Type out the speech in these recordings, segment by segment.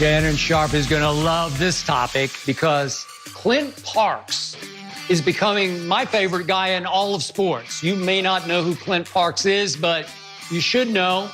Shannon Sharpe is going to love this topic because Clint Parks is becoming my favorite guy in all of sports. You may not know who Clint Parks is, but you should know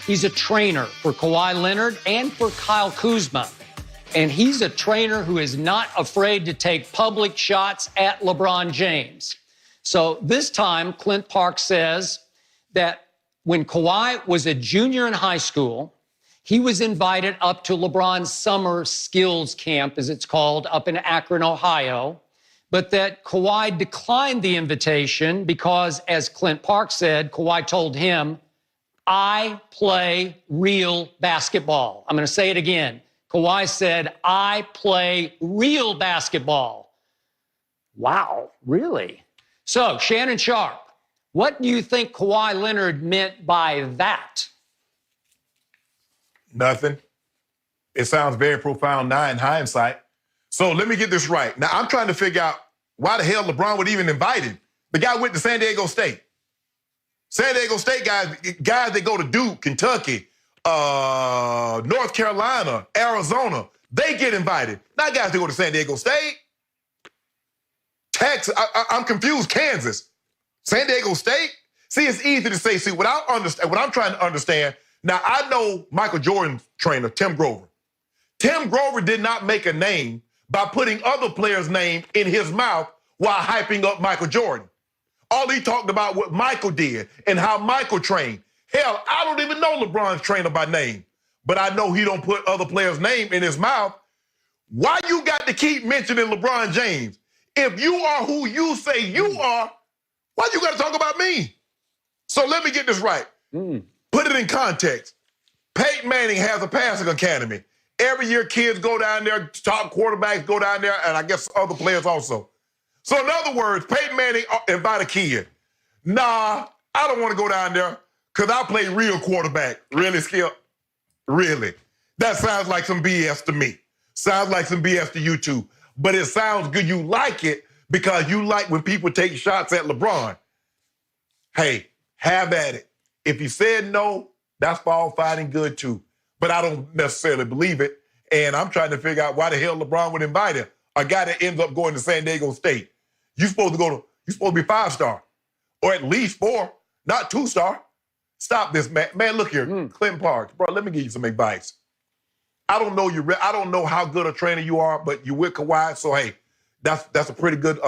he's a trainer for Kawhi Leonard and for Kyle Kuzma. And he's a trainer who is not afraid to take public shots at LeBron James. So this time, Clint Parks says that when Kawhi was a junior in high school, he was invited up to LeBron's summer skills camp, as it's called, up in Akron, Ohio, but that Kawhi declined the invitation because, as Clint Parks said, Kawhi told him, "I play real basketball." I'm going to say it again. Kawhi said, "I play real basketball." Wow, really? So, Shannon Sharpe, what do you think Kawhi Leonard meant by that? Nothing. It sounds very profound now in hindsight. So let me get this right. Now, I'm trying to figure out why the hell LeBron would even invite him. The guy went to San Diego State. San Diego State guys that go to Duke, Kentucky, North Carolina, Arizona, they get invited. Not guys that go to San Diego State. Texas, I'm confused. Kansas, San Diego State. See, it's easy to say. See, what I'm trying to understand. Now, I know Michael Jordan's trainer, Tim Grover. Tim Grover did not make a name by putting other players' name in his mouth while hyping up Michael Jordan. All he talked about what Michael did and how Michael trained. Hell, I don't even know LeBron's trainer by name, but I know he don't put other players' name in his mouth. Why you got to keep mentioning LeBron James? If you are who you say you are, why you got to talk about me? So let me get this right. Put it in context. Peyton Manning has a passing academy. Every year kids go down there, top quarterbacks go down there, and I guess other players also. So in other words, Peyton Manning invite a kid. Nah, I don't want to go down there because I play real quarterback. Really, Skip? Really? That sounds like some BS to me. Sounds like some BS to you too. But it sounds good. You like it because you like when people take shots at LeBron. Hey, have at it. If he said no, that's all fine and good too. But I don't necessarily believe it. And I'm trying to figure out why the hell LeBron would invite him. A guy that ends up going to San Diego State. You're supposed to be 5-star. Or at least 4, not 2-star. Stop this, man. Man, look here, Clint Parks. Bro, let me give you some advice. I don't know how good a trainer you are, but you're with Kawhi, so hey, that's a pretty good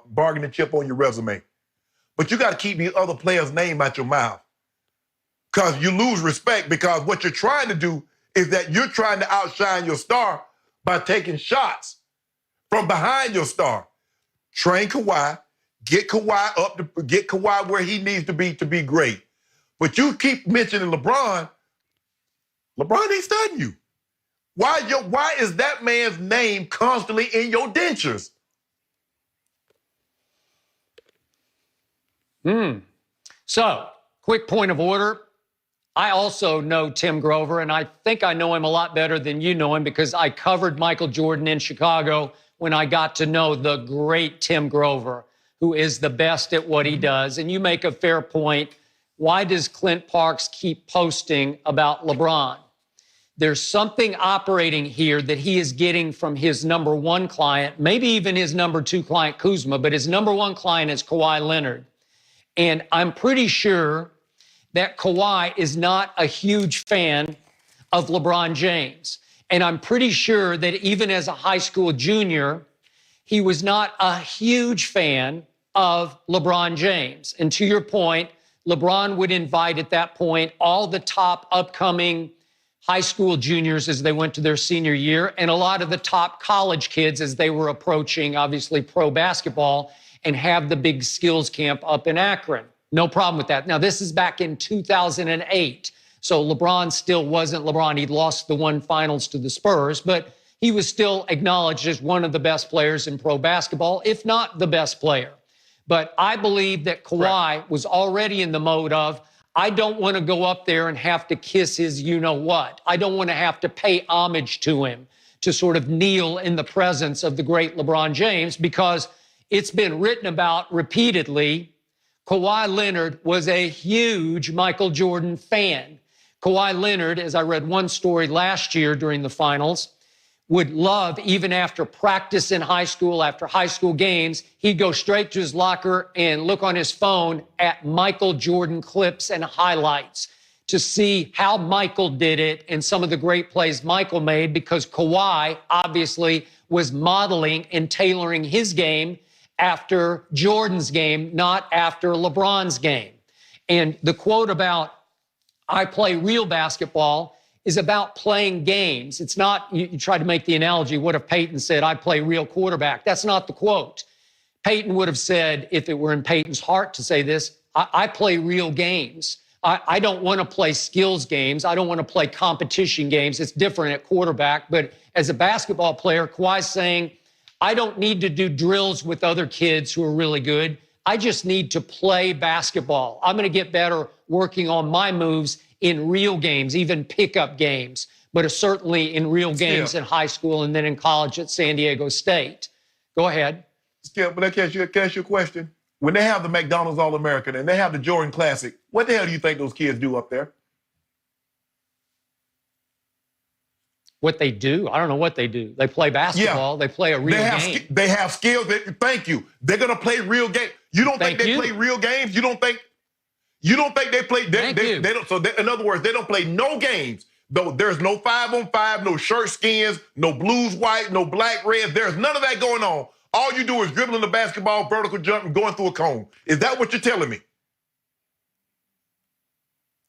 bargaining chip on your resume. But you got to keep these other players' name out your mouth. Because you lose respect because what you're trying to do is that you're trying to outshine your star by taking shots from behind your star. Train Kawhi, get Kawhi where he needs to be great. But you keep mentioning LeBron. LeBron ain't studying you. Why is that man's name constantly in your dentures? So, quick point of order. I also know Tim Grover, and I think I know him a lot better than you know him because I covered Michael Jordan in Chicago when I got to know the great Tim Grover, who is the best at what he does. And you make a fair point. Why does Clint Parks keep posting about LeBron? There's something operating here that he is getting from his number one client, maybe even his number 2 client, Kuzma, but his number 1 client is Kawhi Leonard. And I'm pretty sure that Kawhi is not a huge fan of LeBron James. And I'm pretty sure that even as a high school junior, he was not a huge fan of LeBron James. And to your point, LeBron would invite at that point all the top upcoming high school juniors as they went to their senior year and a lot of the top college kids as they were approaching, obviously, pro basketball and have the big skills camp up in Akron. No problem with that. Now, this is back in 2008. So LeBron still wasn't LeBron. He'd lost the one finals to the Spurs, but he was still acknowledged as one of the best players in pro basketball, if not the best player. But I believe that Kawhi was already in the mode of, I don't want to go up there and have to kiss his you-know-what. I don't want to have to pay homage to him, to sort of kneel in the presence of the great LeBron James, because it's been written about repeatedly. Kawhi Leonard was a huge Michael Jordan fan. Kawhi Leonard, as I read one story last year during the finals, would love, even after practice in high school, after high school games, he'd go straight to his locker and look on his phone at Michael Jordan clips and highlights to see how Michael did it and some of the great plays Michael made, because Kawhi obviously was modeling and tailoring his game after Jordan's game, not after LeBron's game. And the quote about I play real basketball is about playing games. It's not, you tried to make the analogy, what if Peyton said, I play real quarterback? That's not the quote. Peyton would have said, if it were in Peyton's heart to say this, I play real games. I don't want to play skills games. I don't want to play competition games. It's different at quarterback. But as a basketball player, Kawhi's saying, I don't need to do drills with other kids who are really good. I just need to play basketball. I'm going to get better working on my moves in real games, even pickup games, but certainly in real games in high school and then in college at San Diego State. Go ahead. Skip, but can I ask you a question? When they have the McDonald's All-American and they have the Jordan Classic, what the hell do you think those kids do up there? What they do? I don't know what they do. They play basketball. They play a real game. They have skills. Thank you. They're going to play real games. You don't think they play real games? You don't think they play? They don't. So in other words, they don't play no games. Though there's no 5-on-5, no shirt skins, no blues white, no black red. There's none of that going on. All you do is dribbling the basketball, vertical jump, and going through a cone. Is that what you're telling me?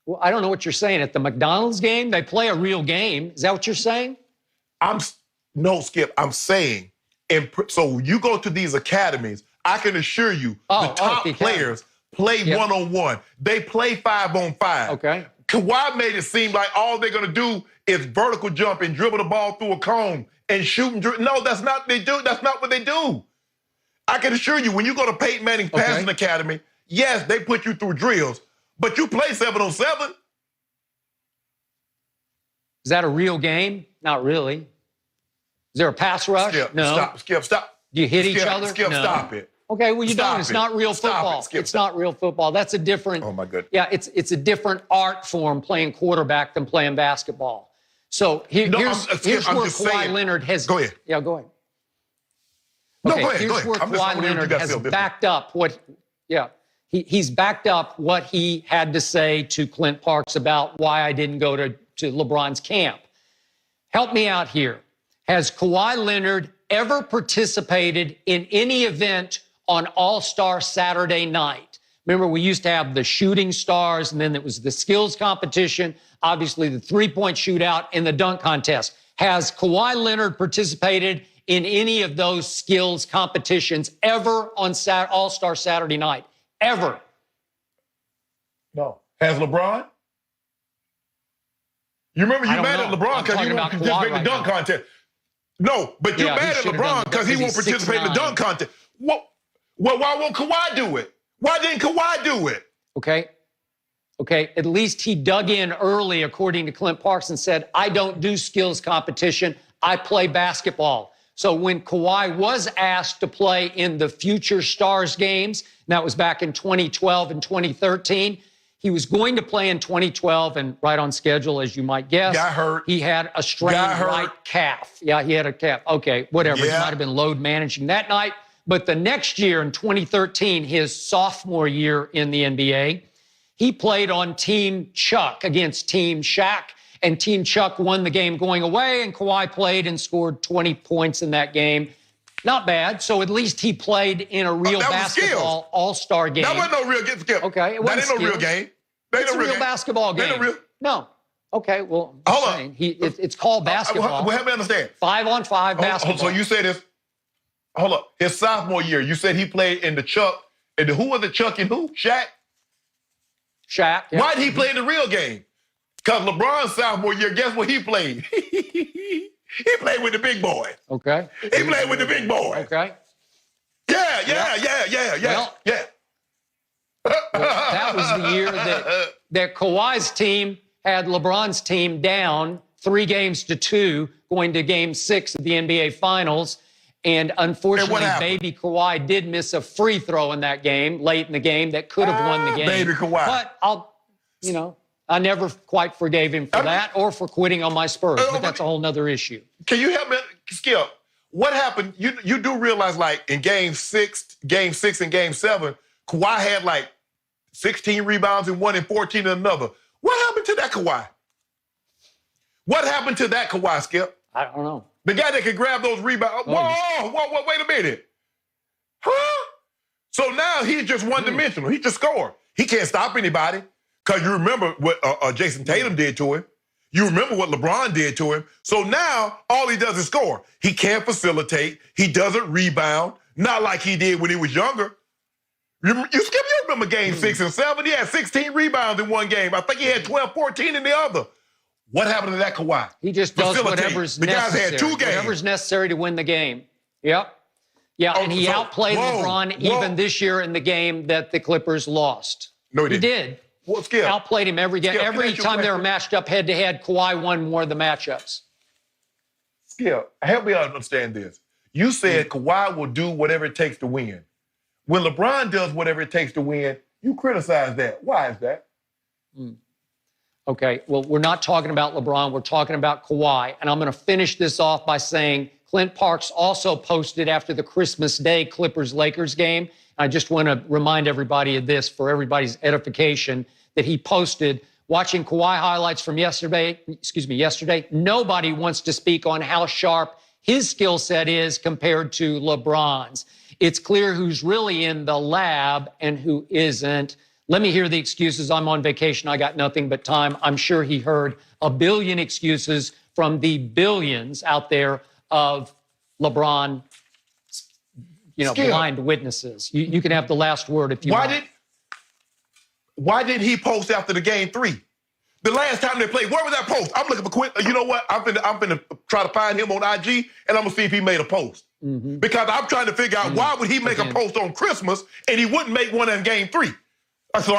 Well, I don't know what you're saying. At the McDonald's game, they play a real game. Is that what you're saying? No, Skip. I'm saying, so you go to these academies, I can assure you the top players play one-on-one. They play 5-on-5. Okay. Kawhi made it seem like all they're going to do is vertical jump and dribble the ball through a cone and shoot and dribble. No, that's not what they do. That's not what they do. I can assure you, when you go to Peyton Manning's passing academy, yes, they put you through drills, but you play 7-on-7. Is that a real game? Not really. Is there a pass rush? Skip, no. Stop. Do you hit each other? Skip, no. Stop it. Okay, well, you don't. It's not real football. It's not real football. That's a different. Oh, my goodness. Yeah, it's a different art form playing quarterback than playing basketball. So here's where Kawhi Leonard has. Go ahead. Yeah, go ahead. Okay, go ahead. Here's where Kawhi Leonard has backed up what. Yeah, he's backed up what he had to say to Clint Parks about why I didn't go to LeBron's camp. Help me out here. Has Kawhi Leonard ever participated in any event on All-Star Saturday night? Remember, we used to have the shooting stars, and then it was the skills competition, obviously the three-point shootout, and the dunk contest. Has Kawhi Leonard participated in any of those skills competitions ever on All-Star Saturday night? Ever? No. Has LeBron? You remember you mad at LeBron because he won't participate in the dunk contest. No, but you're mad at LeBron because he won't participate in the dunk contest. Well, why won't Kawhi do it? Why didn't Kawhi do it? Okay, at least he dug in early, according to Clint Parks, and said, I don't do skills competition. I play basketball. So when Kawhi was asked to play in the Future Stars games, and that was back in 2012 and 2013, he was going to play in 2012 and right on schedule, as you might guess. Got hurt. He had a strained right calf. Yeah, he had a calf. Okay, whatever. Yeah. He might have been load managing that night. But the next year, in 2013, his sophomore year in the NBA, he played on Team Chuck against Team Shaq. And Team Chuck won the game going away, and Kawhi played and scored 20 points in that game. Not bad. So at least he played in a real basketball all-star game. That wasn't no real game. Okay, it wasn't that ain't no real game. It's a real basketball game. No. Okay, well, hold on. It's called basketball. Well, help me understand. 5-on-5 basketball. So you said this. Hold up. His sophomore year, you said he played in the Chuck. And who was the Chuck and who? Shaq? Shaq. Yeah. Why did he play in the real game? Because LeBron's sophomore year, guess what he played? He played with the big boy. Okay. He played with the big boy. Okay. Yeah. Well, that was the year that Kawhi's team had LeBron's team down 3-2 going to Game 6 of the NBA Finals. And unfortunately, baby Kawhi did miss a free throw in that game, late in the game, that could have won the game. Baby Kawhi. But I never quite forgave him for that or for quitting on my Spurs, but that's a whole nother issue. Can you help me, Skip? What happened? You do realize, like, in game 6 and game 7, Kawhi had like 16 rebounds in one and 14 in another. What happened to that Kawhi? What happened to that Kawhi, Skip? I don't know. The guy that could grab those rebounds. Whoa, wait a minute. Huh? So now he's just one-dimensional. He just scored. He can't stop anybody. Because you remember what Jason Tatum did to him. You remember what LeBron did to him. So now all he does is score. He can't facilitate. He doesn't rebound. Not like he did when he was younger. You remember game 6 and 7? He had 16 rebounds in one game. I think he had 12, 14 in the other. What happened to that Kawhi? He just does whatever's necessary. The guys had 2 games. Whatever's necessary to win the game. Yep. Yeah, and he outplayed LeBron even this year in the game that the Clippers lost. No, he didn't. He did. Well, Skip. Outplayed him every game. Every time they were matched up head-to-head, Kawhi won more of the matchups. Skip, help me understand this. You said Kawhi will do whatever it takes to win. When LeBron does whatever it takes to win, you criticize that. Why is that? Okay, well, we're not talking about LeBron. We're talking about Kawhi. And I'm going to finish this off by saying Clint Parks also posted after the Christmas Day Clippers-Lakers game. I just want to remind everybody of this for everybody's edification, that he posted, watching Kawhi highlights from yesterday, nobody wants to speak on how sharp his skill set is compared to LeBron's. It's clear who's really in the lab and who isn't. Let me hear the excuses. I'm on vacation. I got nothing but time. I'm sure he heard a billion excuses from the billions out there of LeBron, blind witnesses. You can have the last word if you want. Why did he post after the game 3? The last time they played, where was that post? I'm looking for Quinn. You know what? I'm finna try to find him on IG, and I'm gonna see if he made a post. Because I'm trying to figure out why would he make a post on Christmas and he wouldn't make one in game 3. So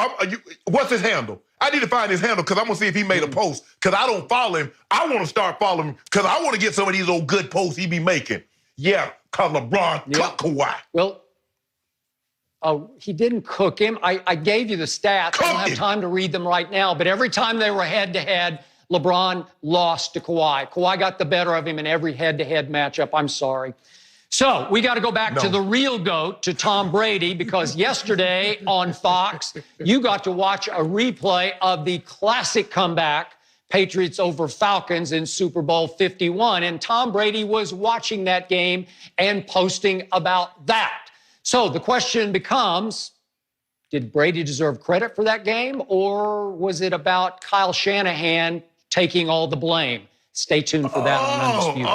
what's his handle? I need to find his handle because I'm gonna see if he made a post. Because I don't follow him. I want to start following him because I want to get some of these old good posts he be making. Yeah, because LeBron cooked Kawhi. Well, he didn't cook him. I gave you the stats. I don't have time to read them right now. But every time they were head-to-head, LeBron lost to Kawhi. Kawhi got the better of him in every head-to-head matchup. I'm sorry. So we got to go back to the real GOAT, to Tom Brady, because yesterday on Fox, you got to watch a replay of the classic comeback, Patriots over Falcons in Super Bowl 51. And Tom Brady was watching that game and posting about that. So the question becomes, did Brady deserve credit for that game, or was it about Kyle Shanahan taking all the blame? Stay tuned for that on Undisputed.